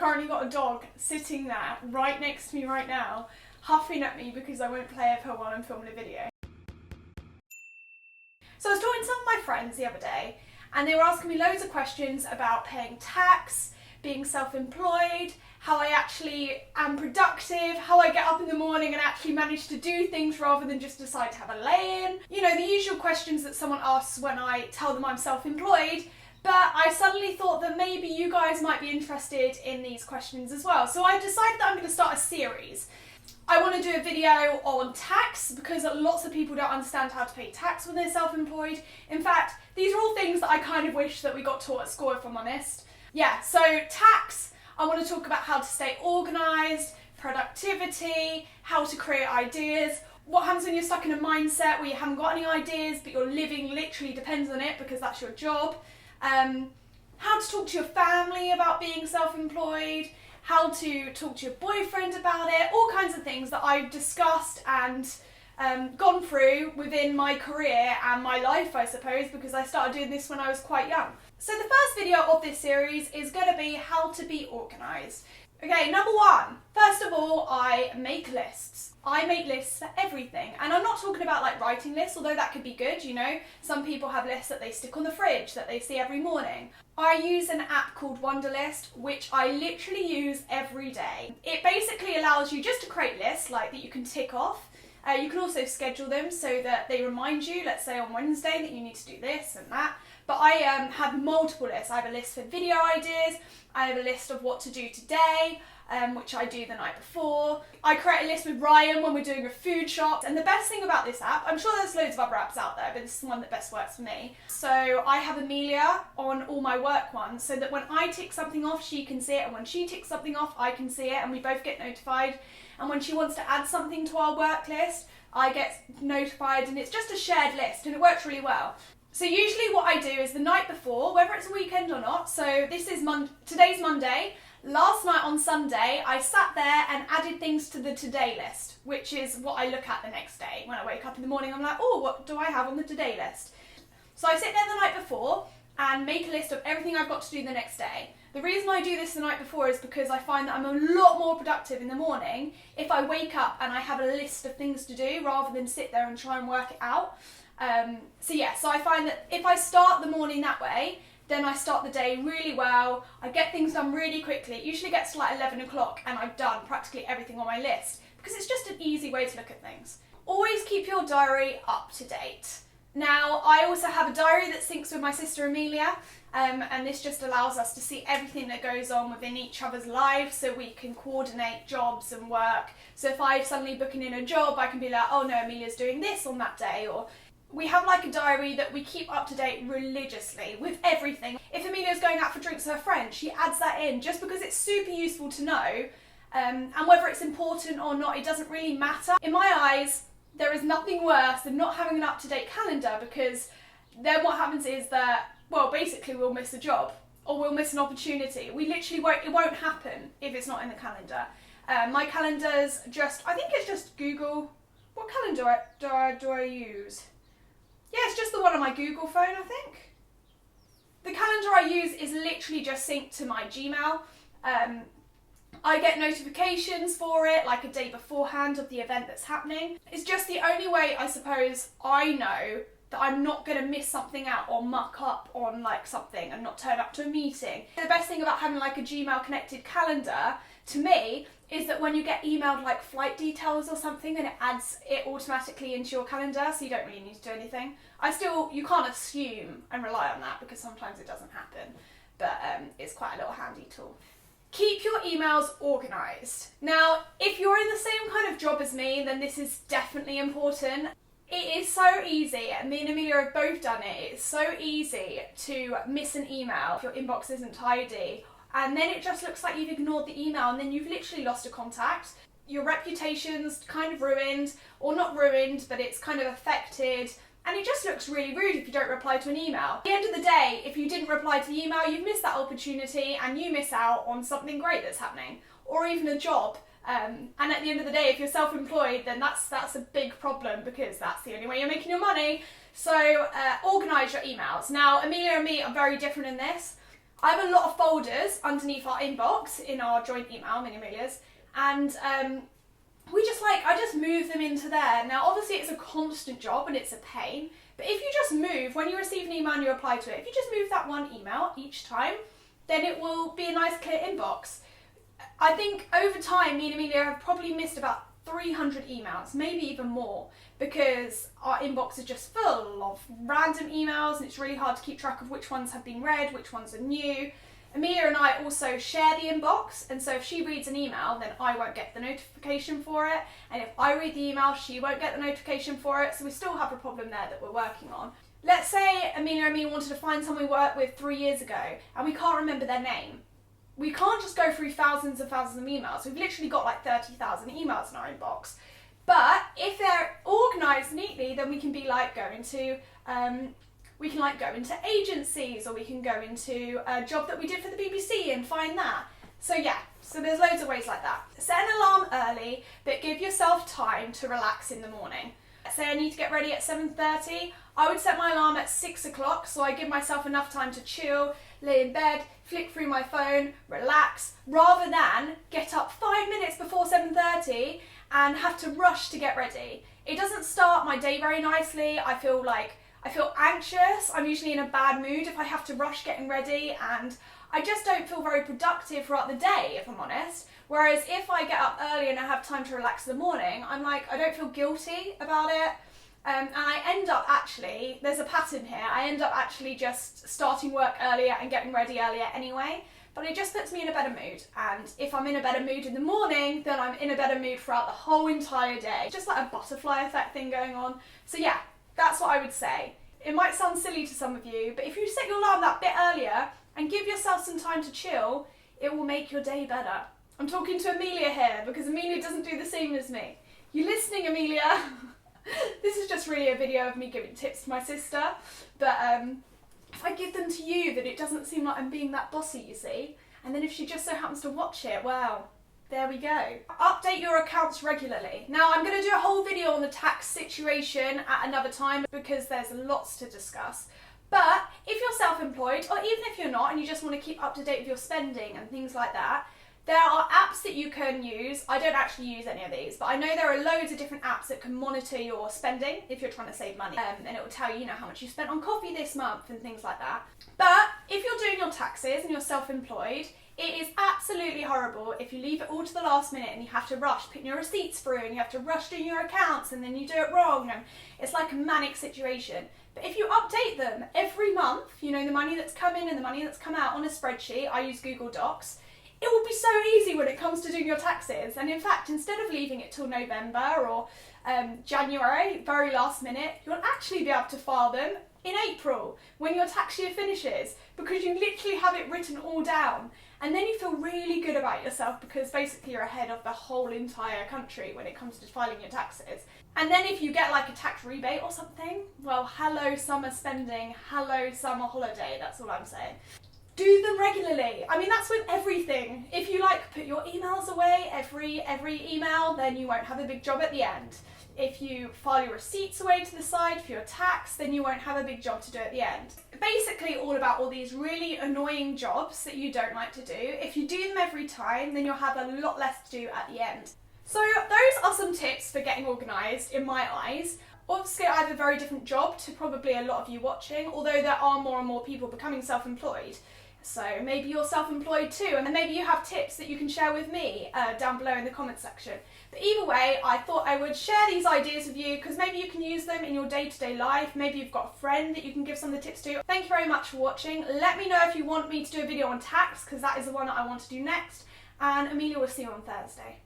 currently got a dog sitting there right next to me right now, huffing at me because I won't play with her while I'm filming a video. So I was talking to some of my friends the other day, and they were asking me loads of questions about paying tax, being self-employed, how I actually am productive, how I get up in the morning and actually manage to do things rather than just decide to have a lay-in. You know, the usual questions that someone asks when I tell them I'm self-employed, but I suddenly thought that maybe you guys might be interested in these questions as well. So I decided that I'm going to start a series. I want to do a video on tax because lots of people don't understand how to pay tax when they're self-employed. In fact, these are all things that I kind of wish that we got taught at school, if I'm honest. Yeah, so tax, I want to talk about how to stay organised, productivity, how to create ideas, what happens when you're stuck in a mindset where you haven't got any ideas but your living literally depends on it because that's your job, how to talk to your family about being self-employed, how to talk to your boyfriend about it, all kinds of things that I've discussed and gone through within my career and my life, I suppose, because I started doing this when I was quite young. So the first video of this series is going to be how to be organised. Okay, number one, first of all, I make lists. I make lists for everything, and I'm not talking about like writing lists, although that could be good, you know. Some people have lists that they stick on the fridge that they see every morning. I use an app called Wonderlist, which I literally use every day. It basically allows you just to create lists like that you can tick off. You can also schedule them so that they remind you, let's say on Wednesday, that you need to do this and that. But I have multiple lists. I have a list for video ideas, I have a list of what to do today, which I do the night before. I create a list with Ryan when we're doing a food shop. And the best thing about this app, I'm sure there's loads of other apps out there, but this is the one that best works for me. So I have Amelia on all my work ones so that when I tick something off, she can see it, and when she ticks something off, I can see it, and we both get notified. And when she wants to add something to our work list, I get notified, and it's just a shared list, and it works really well. So usually what I do is the night before, whether it's a weekend or not, so this is today's Monday, last night on Sunday, I sat there and added things to the today list, which is what I look at the next day. When I wake up in the morning, I'm like, oh, what do I have on the today list? So I sit there the night before and make a list of everything I've got to do the next day. The reason I do this the night before is because I find that I'm a lot more productive in the morning if I wake up and I have a list of things to do rather than sit there and try and work it out. So I find that if I start the morning that way, then I start the day really well, I get things done really quickly. It usually gets to like 11 o'clock and I've done practically everything on my list because it's just an easy way to look at things. Always keep your diary up to date. Now, I also have a diary that syncs with my sister Amelia, and this just allows us to see everything that goes on within each other's lives so we can coordinate jobs and work. So if I'm suddenly booking in a job, I can be like, oh no, Amelia's doing this on that day, or we have like a diary that we keep up to date religiously with everything. If Amelia's going out for drinks with her friend, she adds that in just because it's super useful to know, and whether it's important or not, it doesn't really matter. In my eyes, there is nothing worse than not having an up-to-date calendar, because then what happens is that, well, basically we'll miss a job or we'll miss an opportunity. We literally won't, it won't happen if it's not in the calendar. My calendar's just, I think it's just Google. What calendar do I use? Yeah, it's just the one on my Google phone, I think. The calendar I use is literally just synced to my Gmail. I get notifications for it like a day beforehand of the event that's happening. It's just the only way, I suppose, I know that I'm not going to miss something out or muck up on like something and not turn up to a meeting. The best thing about having like a Gmail connected calendar to me is that when you get emailed like flight details or something, and it adds it automatically into your calendar, so you don't really need to do anything. You can't assume and rely on that because sometimes it doesn't happen, but it's quite a little handy tool. Keep your emails organised. Now, if you're in the same kind of job as me, then this is definitely important. It is so easy, me and Amelia have both done it, it's so easy to miss an email if your inbox isn't tidy, and then it just looks like you've ignored the email and then you've literally lost a contact. Your reputation's kind of ruined, or not ruined, but it's kind of affected, and it just looks really rude if you don't reply to an email. At the end of the day, if you didn't reply to the email, you've missed that opportunity and you miss out on something great that's happening, or even a job. And at the end of the day, if you're self-employed, then that's a big problem because that's the only way you're making your money. So organise your emails. Now, Amelia and me are very different in this. I have a lot of folders underneath our inbox in our joint email, me and Amelia's, and I just move them into there. Now obviously it's a constant job and it's a pain, but if you just move, when you receive an email and you reply to it, if you just move that one email each time, then it will be a nice clear inbox. I think over time, me and Amelia have probably missed about 300 emails, maybe even more, because our inbox is just full of random emails and it's really hard to keep track of which ones have been read, which ones are new. Amelia and I also share the inbox, and so if she reads an email, then I won't get the notification for it, and if I read the email, she won't get the notification for it, so we still have a problem there that we're working on. Let's say Amelia and me wanted to find someone we worked with 3 years ago, and we can't remember their name. We can't just go through thousands and thousands of emails. We've literally got like 30,000 emails in our inbox. But if they're organised neatly, then we can be like go into agencies, or we can go into a job that we did for the BBC and find that. So yeah, so there's loads of ways like that. Set an alarm early, but give yourself time to relax in the morning. Let's say I need to get ready at 7:30. I would set my alarm at 6 o'clock, so I give myself enough time to chill, lay in bed, flick through my phone, relax, rather than get up 5 minutes before 7:30 and have to rush to get ready. It doesn't start my day very nicely. I feel anxious. I'm usually in a bad mood if I have to rush getting ready, and I just don't feel very productive throughout the day, if I'm honest. Whereas if I get up early and I have time to relax in the morning, I don't feel guilty about it. And I end up actually, there's a pattern here, I end up actually just starting work earlier and getting ready earlier anyway, but it just puts me in a better mood. And if I'm in a better mood in the morning, then I'm in a better mood throughout the whole entire day. Just like a butterfly effect thing going on. So yeah, that's what I would say. It might sound silly to some of you, but if you set your alarm that bit earlier and give yourself some time to chill, it will make your day better. I'm talking to Amelia here because Amelia doesn't do the same as me. You listening, Amelia? This is just really a video of me giving tips to my sister, but if I give them to you, then it doesn't seem like I'm being that bossy, you see. And then if she just so happens to watch it, well, there we go. Update your accounts regularly. Now I'm going to do a whole video on the tax situation at another time because there's lots to discuss. But if you're self-employed, or even if you're not and you just want to keep up to date with your spending and things like that, there are apps that you can use. I don't actually use any of these, but I know there are loads of different apps that can monitor your spending if you're trying to save money. And it will tell you, how much you spent on coffee this month and things like that. But if you're doing your taxes and you're self-employed, it is absolutely horrible if you leave it all to the last minute and you have to rush putting your receipts through and you have to rush doing your accounts and then you do it wrong, and it's like a manic situation. But if you update them every month, the money that's come in and the money that's come out on a spreadsheet, I use Google Docs, it will be so easy when it comes to doing your taxes. And in fact, instead of leaving it till November or January, very last minute, you'll actually be able to file them in April when your tax year finishes, because you literally have it written all down. And then you feel really good about yourself because basically you're ahead of the whole entire country when it comes to filing your taxes. And then if you get like a tax rebate or something, well, hello summer spending, hello summer holiday, that's all I'm saying. Do them regularly. I mean, that's with everything. If you put your emails away every email, then you won't have a big job at the end. If you file your receipts away to the side for your tax, then you won't have a big job to do at the end. Basically all about all these really annoying jobs that you don't like to do. If you do them every time, then you'll have a lot less to do at the end. So those are some tips for getting organised in my eyes. Obviously I have a very different job to probably a lot of you watching, although there are more and more people becoming self-employed. So maybe you're self-employed too, and maybe you have tips that you can share with me down below in the comment section. But either way, I thought I would share these ideas with you because maybe you can use them in your day-to-day life. Maybe you've got a friend that you can give some of the tips to. Thank you very much for watching. Let me know if you want me to do a video on tax, because that is the one that I want to do next. And Amelia will see you on Thursday.